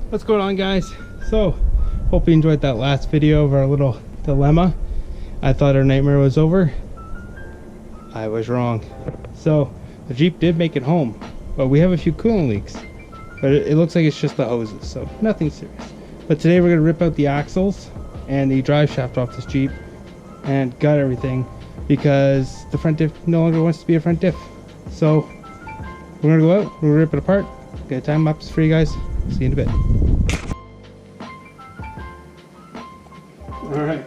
What's going on, guys? So hope you enjoyed that last video of our little dilemma. I thought our nightmare was over. I was wrong. So the Jeep did make it home, but we have a few coolant leaks, but it looks like it's just the hoses, so nothing serious. But today we're going to rip out the axles and the drive shaft off this Jeep and gut everything, because the front diff no longer wants to be a front diff. So we're going to go out, we're going to rip it apart, get a time lapse for you guys. See you in a bit. Alright,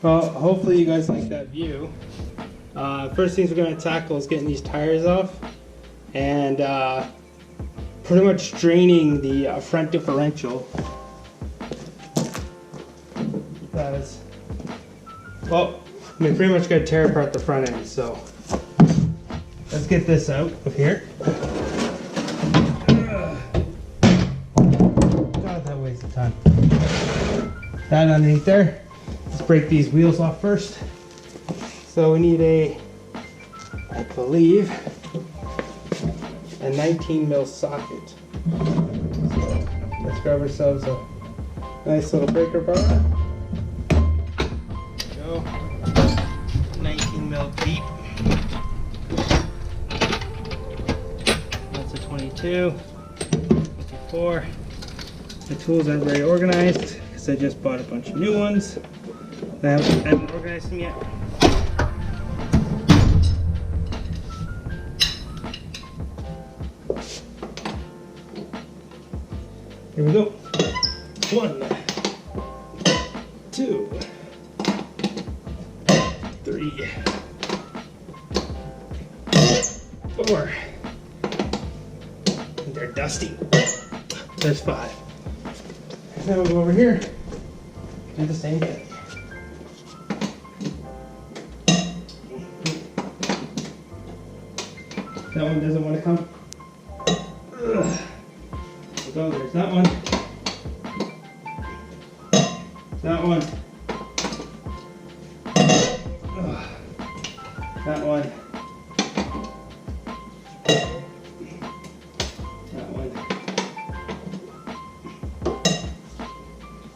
well, hopefully you guys like that view. First things we're going to tackle is getting these tires off and pretty much draining the front differential. Because, well, we pretty much got to tear apart the front end, so let's get this out of here. God, that weighs a ton. That underneath there. Let's break these wheels off first. So we need I believe, a 19 mil socket. So let's grab ourselves a nice little breaker bar. Go. 19 mil deep. That's a 22. 24. The tools aren't very organized because I just bought a bunch of new ones. I haven't organized them yet. Here we go. 1, 2, 3, 4. They're dusty. There's 5. Now we'll go over here, do the same thing. That one doesn't want to come. Ugh. So there's that one. That one. Ugh. That one. That one.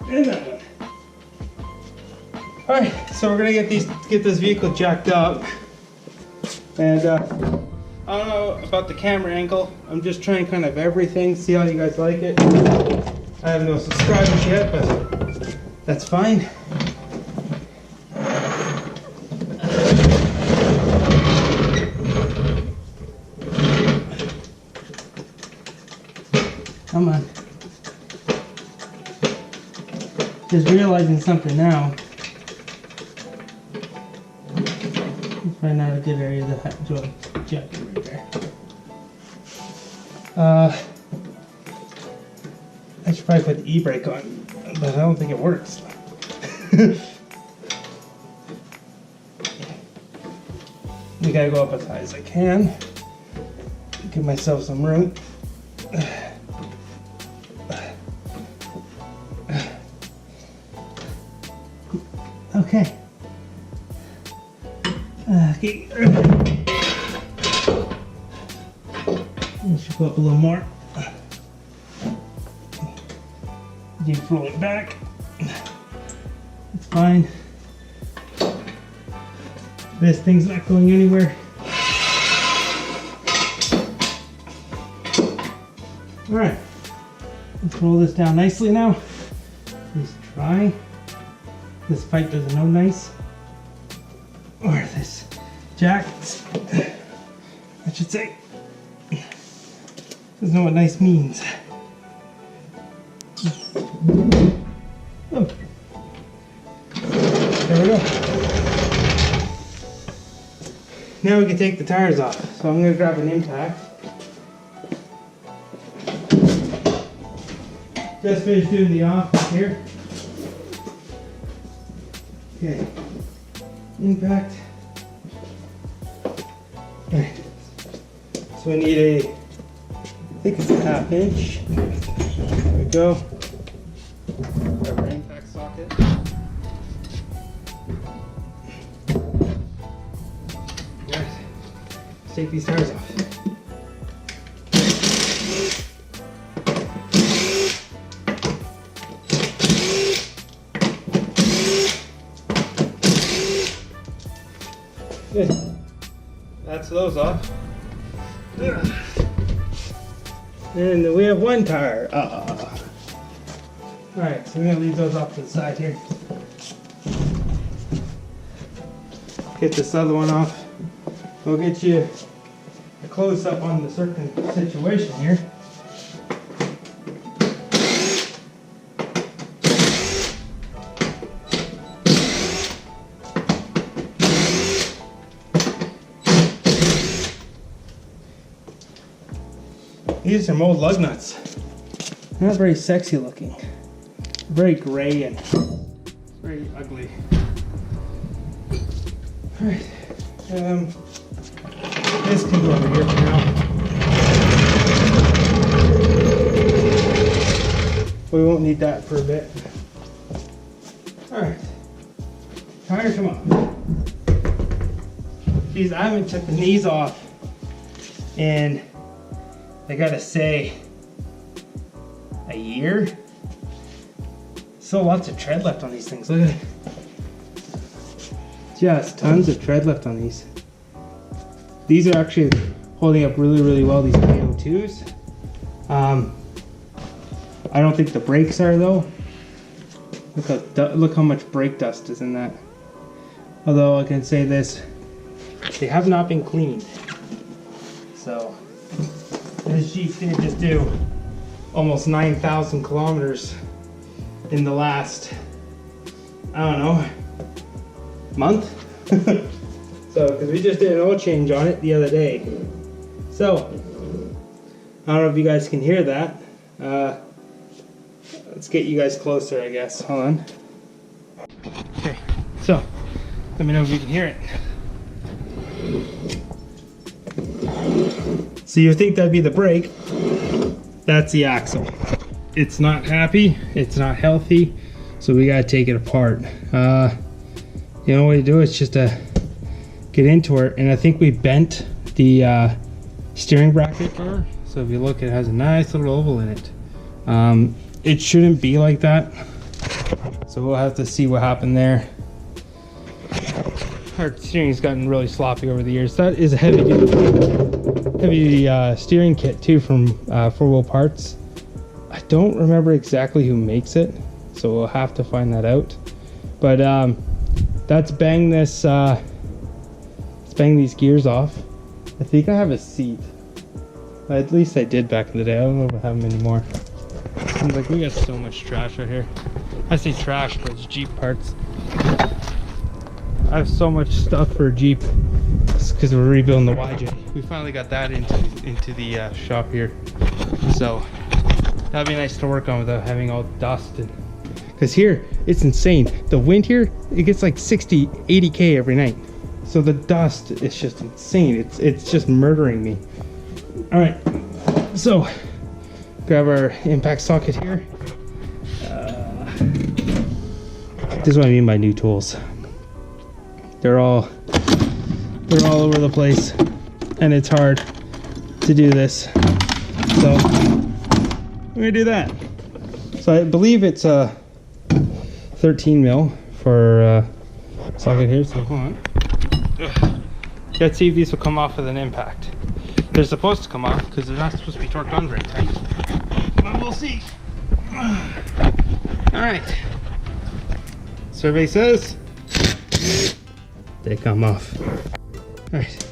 And that one. Alright, so we're gonna get this vehicle jacked up. And I don't know about the camera angle. I'm just trying kind of everything, see how you guys like it. I have no subscribers yet, but that's fine. Come on. Just realizing something now. Let's find out a good area to join. Jack right there. I should probably put the e-brake on, but I don't think it works. We gotta go up as high as I can. Give myself some room. Okay. Okay. We should go up a little more. Keep rolling back. It's fine. This thing's not going anywhere. Alright. Let's roll this down nicely now. At least try. This pipe doesn't know nice. Or this jack, I should say, doesn't know what nice means. Oh. There we go. Now we can take the tires off. So I'm going to grab an impact. Just finished doing the off here. Okay. Impact. Alright. So we need I think it's a 1/2 inch. There we go. Grab our impact socket. Alright. Let's take these tires off. those off. And we have one tire. Alright, so I'm gonna leave those off to the side here. Get this other one off. We'll get you a close up on the certain situation here. These are some old lug nuts. Not very sexy looking. Very gray and very ugly. Alright. This can go over here for now. We won't need that for a bit. Alright. Tires come off. Geez, I haven't taken these off. And I gotta say, a year? Still lots of tread left on these things. Look at it. Just tons of tread left on these. These are actually holding up really, really well, these KO2s. I don't think the brakes are though. Look how much brake dust is in that. Although I can say this, they have not been cleaned. So this Jeep did just do almost 9,000 kilometers in the last, I don't know, month. So, because we just did an oil change on it the other day. So, I don't know if you guys can hear that. Let's get you guys closer, I guess. Hold on. Okay, so, let me know if you can hear it. So you think that'd be the brake. That's the axle. It's not happy, it's not healthy, so we gotta take it apart. The only way to do it is just to get into it, and I think we bent the steering bracket bar. So if you look, it has a nice little oval in it. It shouldn't be like that, so we'll have to see what happened there. Our steering's gotten really sloppy over the years. That is a heavy steering kit too from 4-Wheel Parts. I don't remember exactly who makes it, so we'll have to find that out. But let's bang this. Let's bang these gears off. I think I have a seat. At least I did back in the day. I don't know if I have them anymore. Seems like we got so much trash out here. I say trash, but it's Jeep parts. I have so much stuff for a Jeep because we're rebuilding the YJ. We finally got that into the shop here, so that'd be nice to work on without having all dust. And because here it's insane, the wind here, it gets like 60-80k every night, so the dust is just insane. It's just murdering me. All right, so grab our impact socket here. This is what I mean by new tools. They're all over the place, and it's hard to do this. So we're gonna do that. So I believe it's a 13 mil for socket here. So hold on. Let's see if these will come off with an impact. They're supposed to come off because they're not supposed to be torqued on very tight. But we'll see. All right. Survey says they come off. All right,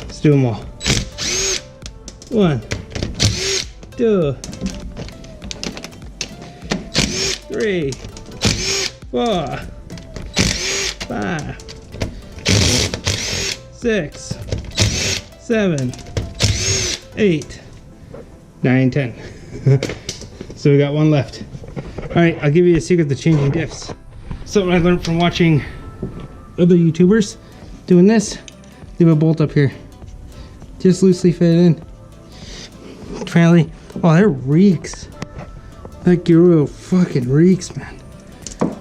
let's do them all. 1, 2, 3, 4, 5, 6, 7, 8, 9, 10. So we got one left. All right, I'll give you a secret to changing diffs. Something I learned from watching other YouTubers doing this. Leave a bolt up here. Just loosely fit it in. Apparently, oh, that reeks. That Guru fucking reeks, man.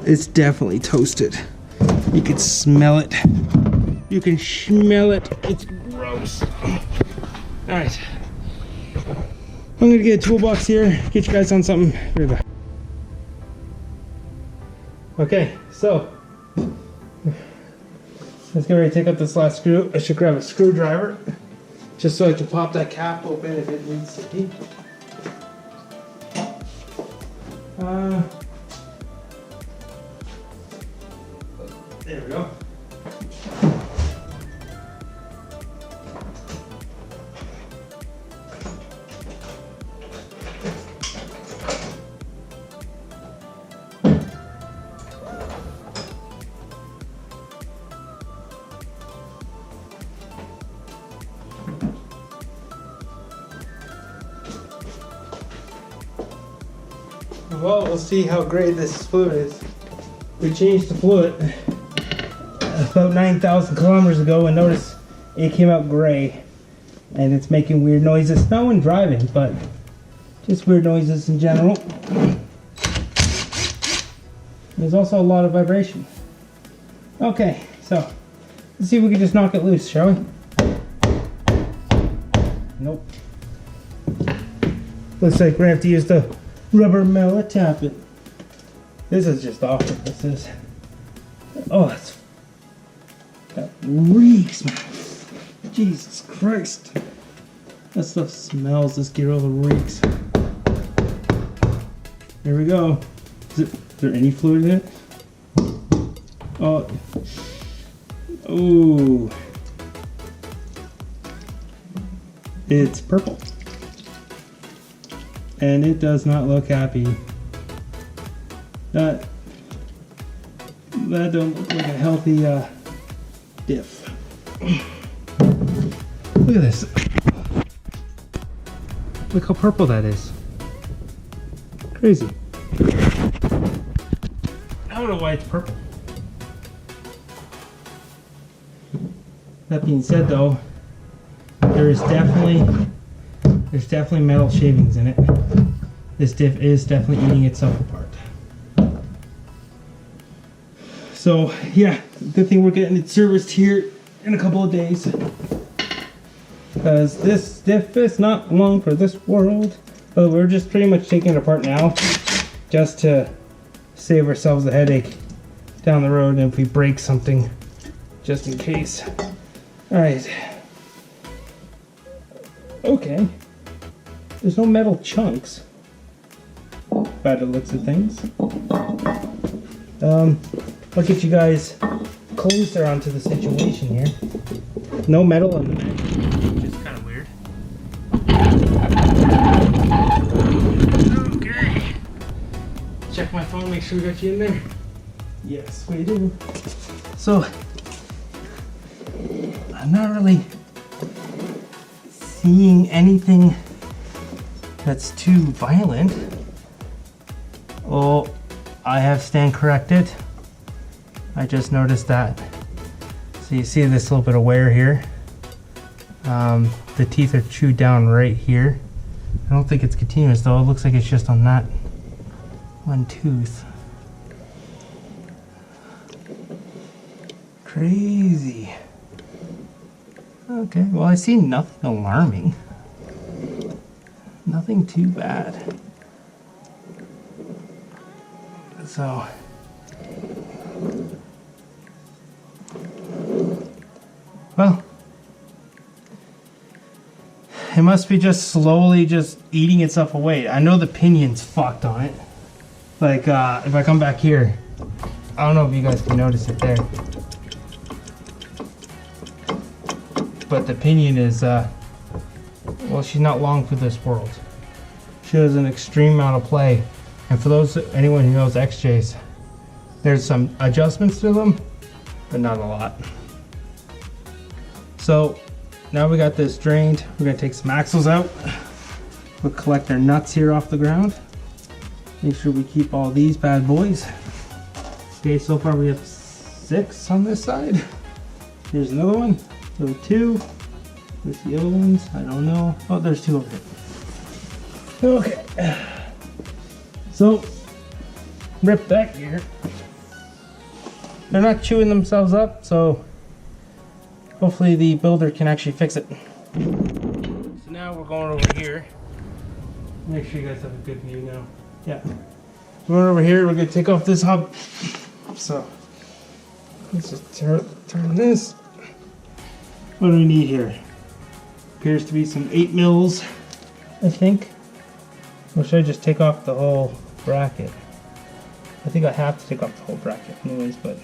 It's definitely toasted. You can smell it. You can smell it. It's gross. All right. I'm gonna get a toolbox here, get you guys on something. Be right back. Okay, so Let's get ready to take out this last screw. I should grab a screwdriver just so I can pop that cap open if it needs to be. There we go. Well, we'll see how great this fluid is. We changed the fluid about 9,000 kilometers ago and notice it came out gray and it's making weird noises. Not when driving, but just weird noises in general. There's also a lot of vibration. Okay, so let's see if we can just knock it loose, shall we? Nope. Looks like we're gonna have to use the rubber mallet tap it. This is just awful. This is. Oh, that reeks, man. Jesus Christ. That stuff smells. This gear all reeks. Here we go. Is there any fluid in it? Oh. Ooh. It's purple. And it does not look happy. That don't look like a healthy diff. Look at this. Look how purple that is. Crazy. I don't know why it's purple. That being said though, there's definitely metal shavings in it. This diff is definitely eating itself apart. So yeah, good thing we're getting it serviced here in a couple of days. Because this diff is not long for this world. But we're just pretty much taking it apart now just to save ourselves a headache down the road if we break something, just in case. Alright. Okay. There's no metal chunks. By the looks of things. I'll get you guys closer onto the situation here. No metal in the bag, which is kind of weird. Okay. Check my phone, make sure we got you in there. Yes, we do. So, I'm not really seeing anything that's too violent. Oh, I have stand corrected. I just noticed that. So you see this little bit of wear here. The teeth are chewed down right here. I don't think it's continuous though. It looks like it's just on that one tooth. Crazy. Okay, well I see nothing alarming. Nothing too bad. So, well, it must be just slowly just eating itself away. I know the pinion's fucked on it. Like, if I come back here, I don't know if you guys can notice it there. But the pinion is, well, she's not long for this world. She has an extreme amount of play. And for anyone who knows XJs, there's some adjustments to them, but not a lot. So now we got this drained. We're gonna take some axles out. We'll collect our nuts here off the ground. Make sure we keep all these bad boys. Okay, so far we have 6 on this side. Here's another one. So 2. Where's the other ones? I don't know. Oh, there's 2 over here. Okay. So, rip that gear. They're not chewing themselves up, so hopefully the builder can actually fix it. So now we're going over here. Make sure you guys have a good view now. Yeah. Going over here, we're gonna take off this hub. So, Let's just turn this. What do we need here? Appears to be some 8 mils, I think. Or should I just take off the whole bracket? I think I have to take off the whole bracket anyways, but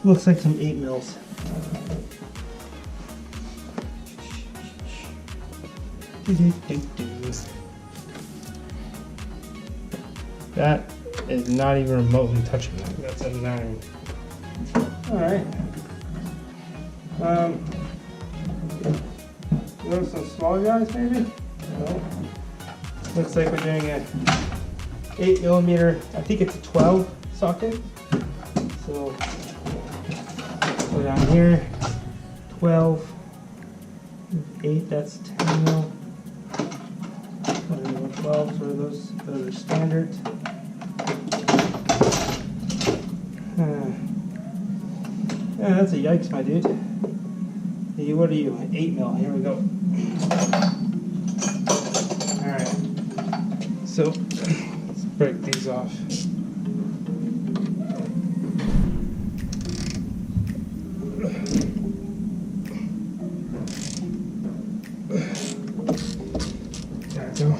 looks like some 8 mils. That is not even remotely touching that. That's a 9. Alright. Those some small guys maybe? No. Looks like we're doing a 8mm, I think it's a 12 socket. So put it on here. 12, 8, that's 10 mil. What are the 12s? What are those? Those are standard. Yeah, that's a yikes, my dude. What are you? 8 mil. Here we go. Alright. So, let's break these off. There we go.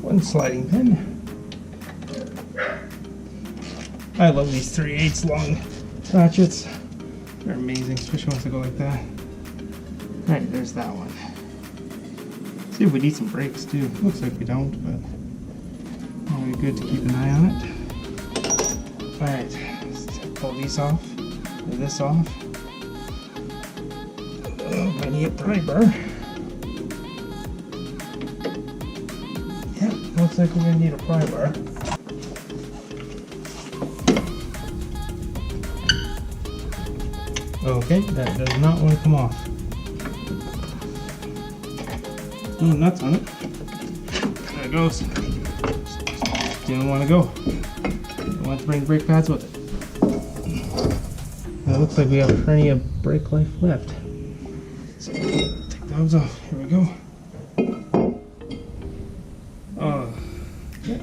One sliding pin. I love these 3/8 long ratchets. They're amazing, especially once they go like that. Alright, there's that one. See if we need some brakes too. Looks like we don't, but it'll be good to keep an eye on it. Alright, let's pull these off. Pull this off. Oh, I need a pry bar. Looks like we're going to need a pry bar. Okay, that does not want to come off. No nuts on it. There it goes. Didn't want to go. Didn't want to bring brake pads with it. It looks like we have plenty of brake life left. So, take those off. Here we go. Okay.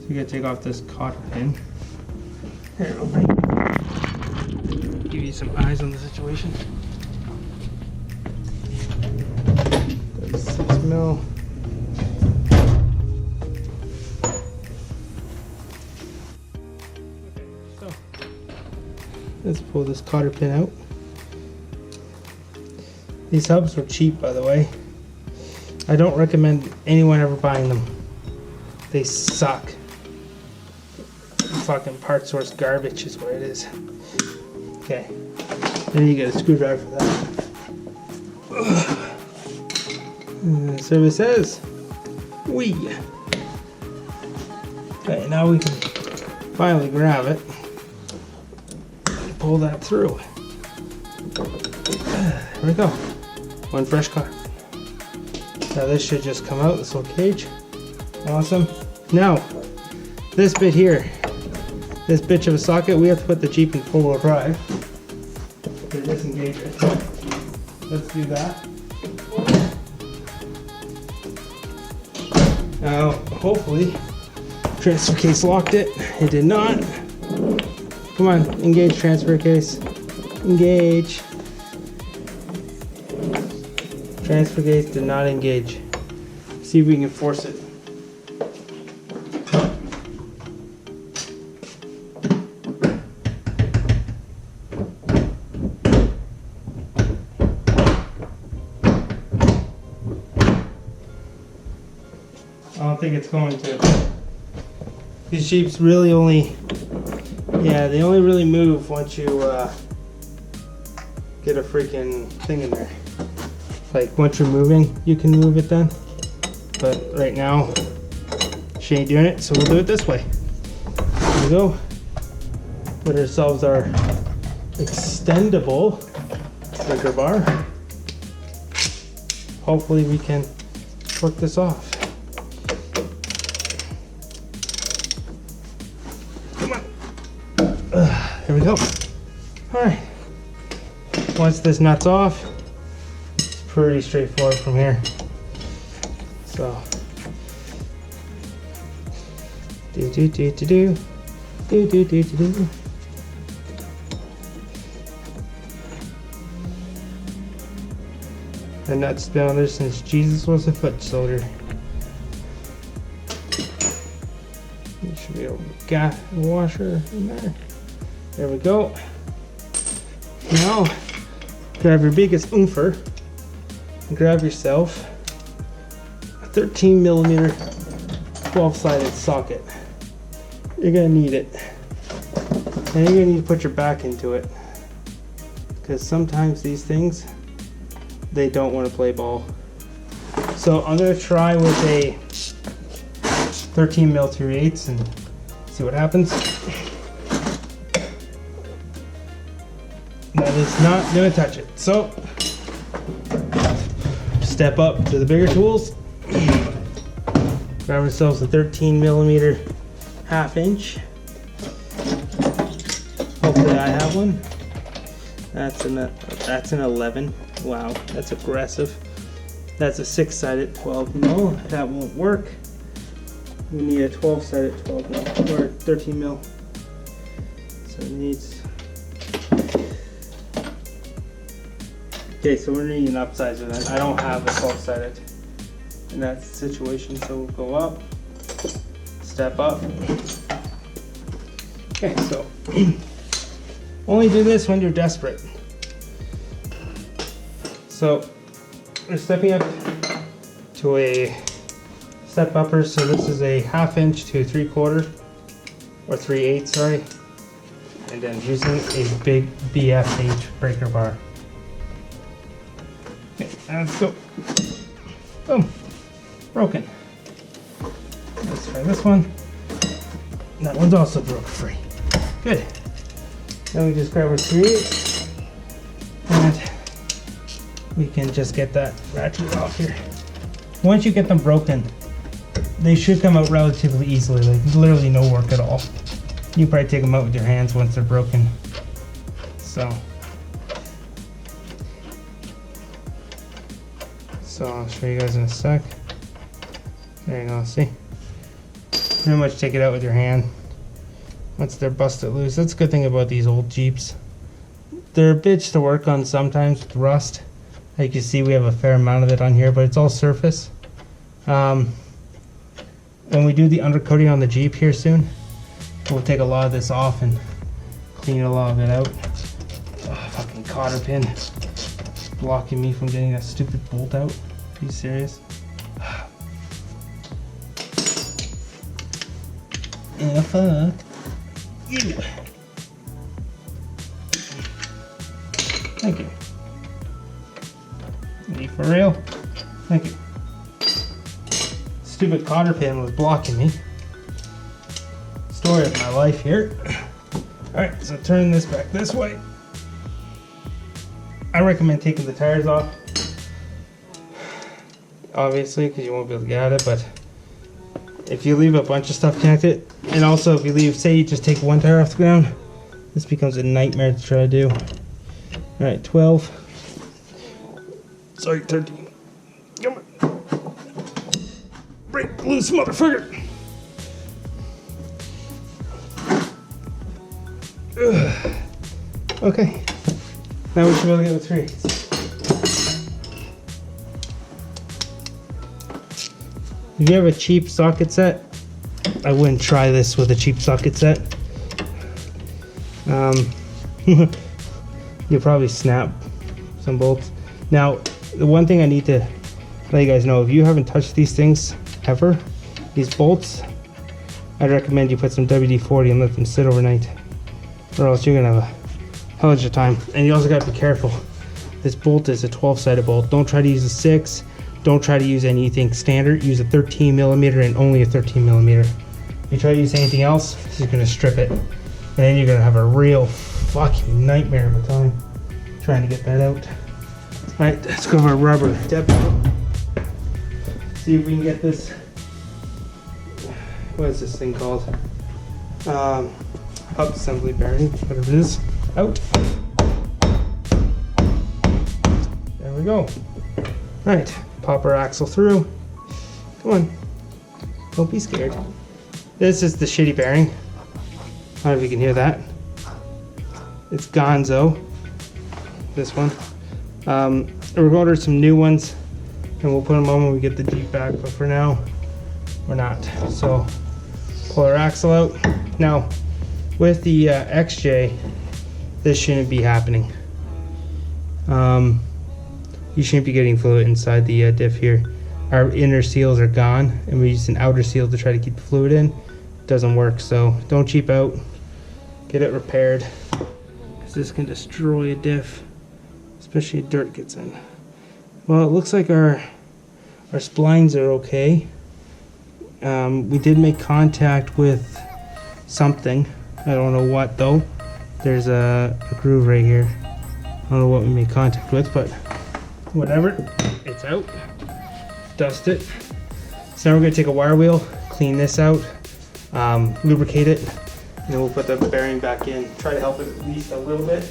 So you gotta take off this cotter pin. Here, I'll give you some eyes on the situation. 36 mil. Okay, so let's pull this cotter pin out. These hubs were cheap, by the way. I don't recommend anyone ever buying them. They suck. Fucking part source garbage is what it is. Okay. Then you get a screwdriver for that. So it says, "We." Okay, now we can finally grab it and pull that through. There we go. One fresh car. Now this should just come out, this little cage. Awesome. Now, this bit here, this bitch of a socket, we have to put the Jeep in 4-wheel drive to disengage it. Let's do that. Now, hopefully, transfer case locked it. It did not. Come on, engage transfer case. Engage. Transfer case did not engage. See if we can force it. I don't think it's going to. These Jeeps really only, they only really move once you get a freaking thing in there. Like once you're moving, you can move it then. But right now, she ain't doing it, so we'll do it this way. There we go. Put ourselves our extendable breaker bar. Hopefully we can work this off. Come on. Here we go. All right. Once this nut's off, pretty straightforward from here. So do. And that's been on there since Jesus was a foot soldier. You should be able to get a washer in there. There we go. Now, grab your biggest oomfer and grab yourself a 13mm 12-sided socket. You're gonna need it. And you're gonna need to put your back into it, because sometimes these things, they don't want to play ball. So I'm gonna try with a 13mm 3/8 and see what happens. That is not gonna touch it. So step up to the bigger tools. Grab ourselves a 13mm 1/2". Hopefully I have one. That's an 11. Wow, that's aggressive. That's a 6-sided 12. No, that won't work. We need a 12-sided 12 mil or 13 mil. So it needs. Okay, so we're needing an upsizer then. I don't have a 12-sided in that situation, so we'll go up, step up. Okay, so only do this when you're desperate. So we're stepping up to a step upper. So this is a 1/2" to 3/4 or 3/8, sorry. And then using a big BFH breaker bar. Okay, let's go. Boom. Broken. Let's try this one. That one's also broke free. Good. Then we just grab our 3/8 and we can just get that ratchet off here. Once you get them broken, they should come out relatively easily, like literally no work at all. You can probably take them out with your hands once they're broken. So I'll show you guys in a sec. There you go, see? Pretty much take it out with your hand once they're busted loose. That's a good thing about these old Jeeps. They're a bitch to work on sometimes with rust. As you can see, we have a fair amount of it on here, but it's all surface. When we do the undercoating on the Jeep here soon, we'll take a lot of this off and clean a lot of it out. Oh, fucking cotter pin blocking me from getting that stupid bolt out. Are you serious? Yeah, fuck you. Thank you. Are you for real? Thank you. Stupid cotter pin was blocking me. Story of my life here. Alright, so turn this back this way. I recommend taking the tires off. Obviously, because you won't be able to get at it, but if you leave a bunch of stuff connected, and also if you leave, say you just take one tire off the ground, this becomes a nightmare to try to do. Alright, 12. Sorry, 13. Come on. Break loose, motherfucker. Ugh. Okay. Now we should be able to get the 3/8. If you have a cheap socket set, I wouldn't try this with a cheap socket set. You'll probably snap some bolts. Now, the one thing I need to let you guys know, if you haven't touched these things ever, these bolts, I'd recommend you put some WD-40 and let them sit overnight, or else you're gonna have a hell of a time. And you also gotta be careful. This bolt is a 12-sided bolt. Don't try to use a 6. Don't try to use anything standard. Use a 13mm and only a 13mm. If you try to use anything else, you're gonna strip it, and then you're gonna have a real fucking nightmare of a time trying to get that out. Alright, let's go over a rubber depot. See if we can get this. What is this thing called? Hub assembly bearing, whatever it is, out. There we go. Alright, pop our axle through. Come on. Don't be scared. This is the shitty bearing. I don't know if you can hear that. It's Gonzo. This one. We're going to order some new ones and we'll put them on when we get the Jeep back, but for now, we're not. So, pull our axle out. Now, with the XJ, this shouldn't be happening. You shouldn't be getting fluid inside the diff here. Our inner seals are gone and we used an outer seal to try to keep the fluid in. It doesn't work, so don't cheap out. Get it repaired, because this can destroy a diff, especially if dirt gets in. Well, it looks like our splines are okay. We did make contact with something. I don't know what though. There's a groove right here. I don't know what we made contact with, but whatever. It's out. Dust it. So now we're going to take a wire wheel, clean this out, lubricate it, and then we'll put the bearing back in. Try to help it at least a little bit.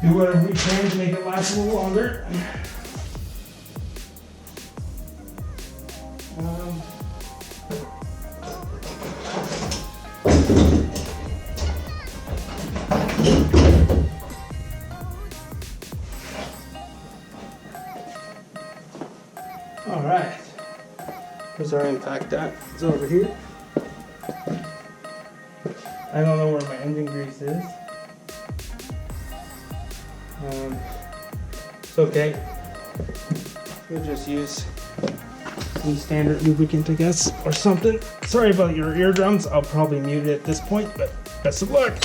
Do whatever we can to make it last a little longer. Alright, where's our impact at? It's over here. I don't know where my engine grease is. It's okay. We'll just use some standard lubricant, I guess, or something. Sorry about your eardrums. I'll probably mute it at this point, but best of luck.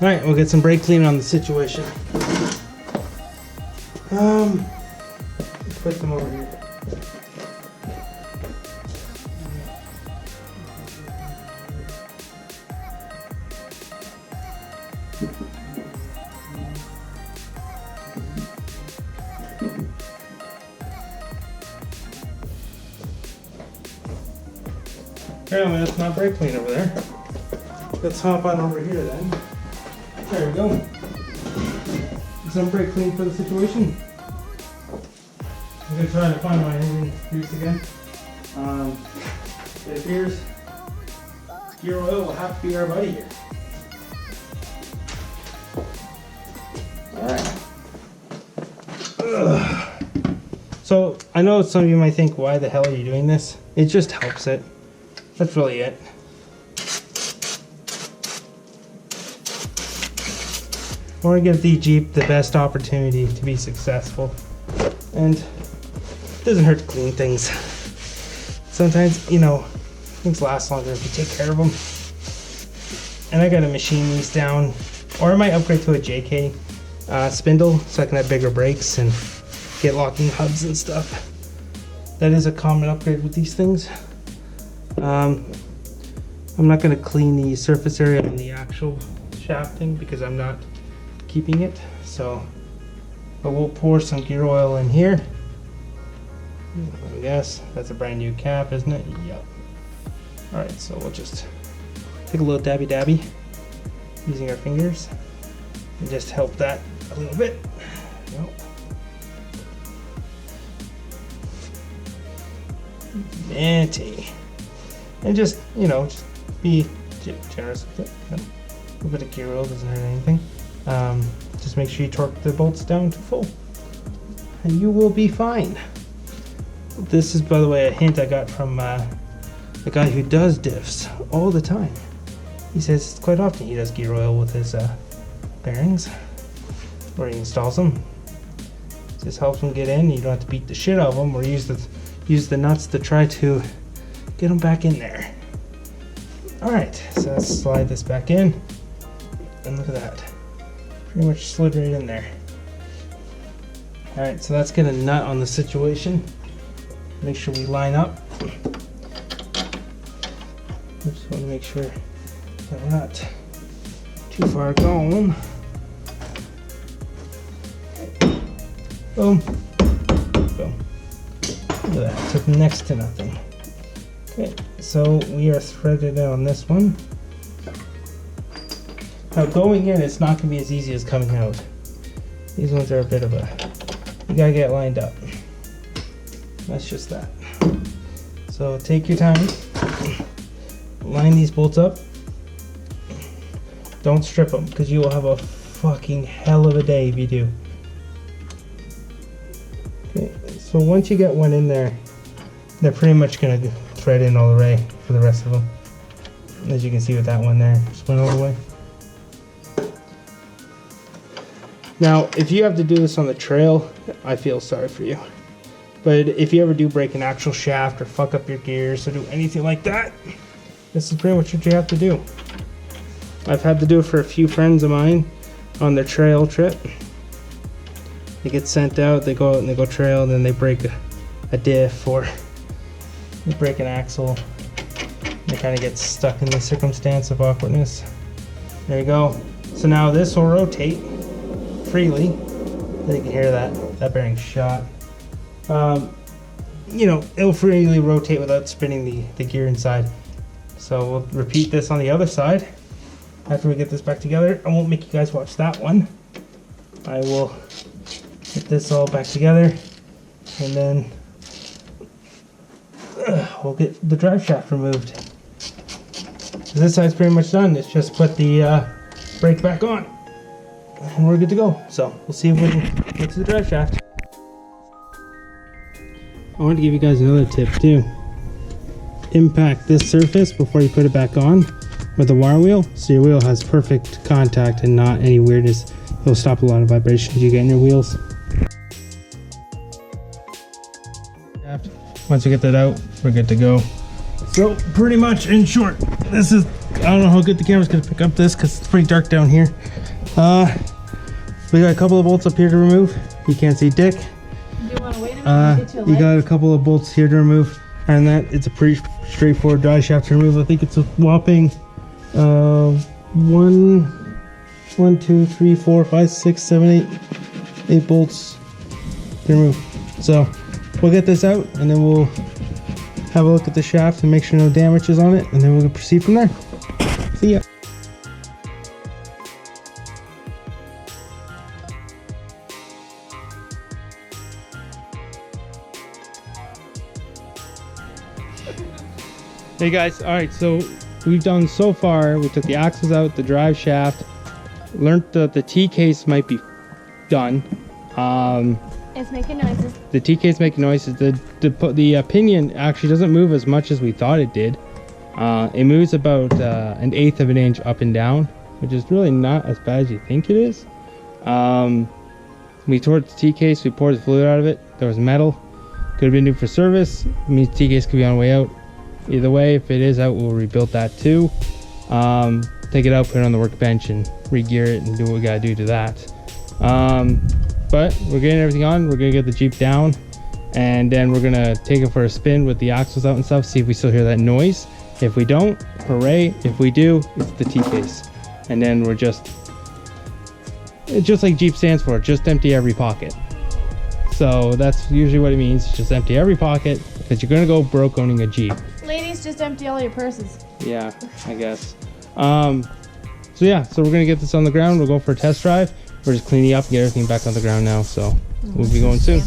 Alright, we'll get some brake clean on the situation. Let's put them over here. Apparently that's not brake clean over there. Let's hop on over here then. There we go. Some brake clean for the situation. I'm gonna try to find my engine grease again. It appears gear oil will have to be our buddy here. Alright. So I know some of you might think, why the hell are you doing this? It just helps it. That's really it. I want to give the Jeep the best opportunity to be successful, and it doesn't hurt to clean things. Sometimes, you know, things last longer if you take care of them. And I gotta machine these down, or I might upgrade to a JK spindle so I can have bigger brakes and get locking hubs and stuff. That is a common upgrade with these things. I'm not gonna clean the surface area on the actual shafting because I'm not keeping it, so, but we'll pour some gear oil in here. I guess that's a brand new cap, isn't it? Yep. Alright, so we'll just take a little dabby using our fingers and just help that a little bit. Yep. And just, you know, just be generous with it. A little bit of gear oil doesn't hurt anything. Just make sure you torque the bolts down to full and you will be fine. This is, by the way, a hint I got from the guy who does diffs all the time. He says quite often he does gear oil with his bearings, or he installs them. Just helps them get in. You don't have to beat the shit out of them, or use the nuts to try to get them back in there. All right, so let's slide this back in, and look at that. Pretty much slid right in there. All right, so let's get a nut on the situation. Make sure we line up. I just want to make sure that we're not too far gone. Boom. Boom. Look at that, took next to nothing. Okay, so we are threaded on this one. Now going in, it's not going to be as easy as coming out. These ones are a bit of a, you gotta get lined up. That's just that. So take your time, line these bolts up. Don't strip them, because you will have a fucking hell of a day if you do. Okay, so once you get one in there, they're pretty much gonna thread in all the way for the rest of them. As you can see with that one there, just went all the way. Now, if you have to do this on the trail, I feel sorry for you. But if you ever do break an actual shaft or fuck up your gears or do anything like that, this is pretty much what you have to do. I've had to do it for a few friends of mine on their trail trip. They get sent out, they go out and they go trail, then they break a diff or they break an axle. They kind of get stuck in the circumstance of awkwardness. There you go. So now this will rotate freely. You can hear that bearing's shot. You know, it'll freely rotate without spinning the gear inside. So we'll repeat this on the other side. After we get this back together, I won't make you guys watch that one. I will get this all back together, and then we'll get the drive shaft removed. This side's pretty much done. It's just put the brake back on, and we're good to go. So we'll see if we can get to the drive shaft. I wanted to give you guys another tip too. Impact this surface before you put it back on with a wire wheel, so your wheel has perfect contact and not any weirdness. It'll stop a lot of vibrations you get in your wheels. Once we get that out, we're good to go. So pretty much in short, this is, I don't know how good the camera's gonna pick up this because it's pretty dark down here. We got a couple of bolts up here to remove. You can't see dick. Do you want to wait a minute? You got a couple of bolts here to remove, and that it's a pretty straightforward drive shaft to remove. I think it's a whopping 1, 2, 3, 4, 5, 6, 7, 8 bolts to remove. So we'll get this out, and then we'll have a look at the shaft and make sure no damage is on it, and then we'll proceed from there. See ya. Hey guys, alright, so we've done so far, we took the axles out, the drive shaft, learned that the T-case might be done. It's making noises. The T-case making noises. The pinion actually doesn't move as much as we thought it did. It moves about 1/8 of an inch up and down, which is really not as bad as you think it is. We tore the T-case, we poured the fluid out of it. There was metal. Could have been due for service. It means T-case could be on the way out. Either way, if it is out, we'll rebuild that too. Take it out, put it on the workbench, and re-gear it and do what we gotta do to that. But we're getting everything on. We're gonna get the Jeep down, and then we're gonna take it for a spin with the axles out and stuff, see if we still hear that noise. If we don't, hooray. If we do, it's the T-case. And then we're just like Jeep stands for, just empty every pocket. So that's usually what it means, just empty every pocket, because you're gonna go broke owning a Jeep. Ladies, just empty all your purses. Yeah, I guess. So yeah, so we're gonna get this on the ground. We'll go for a test drive. We're just cleaning up and get everything back on the ground now, so we'll be going soon.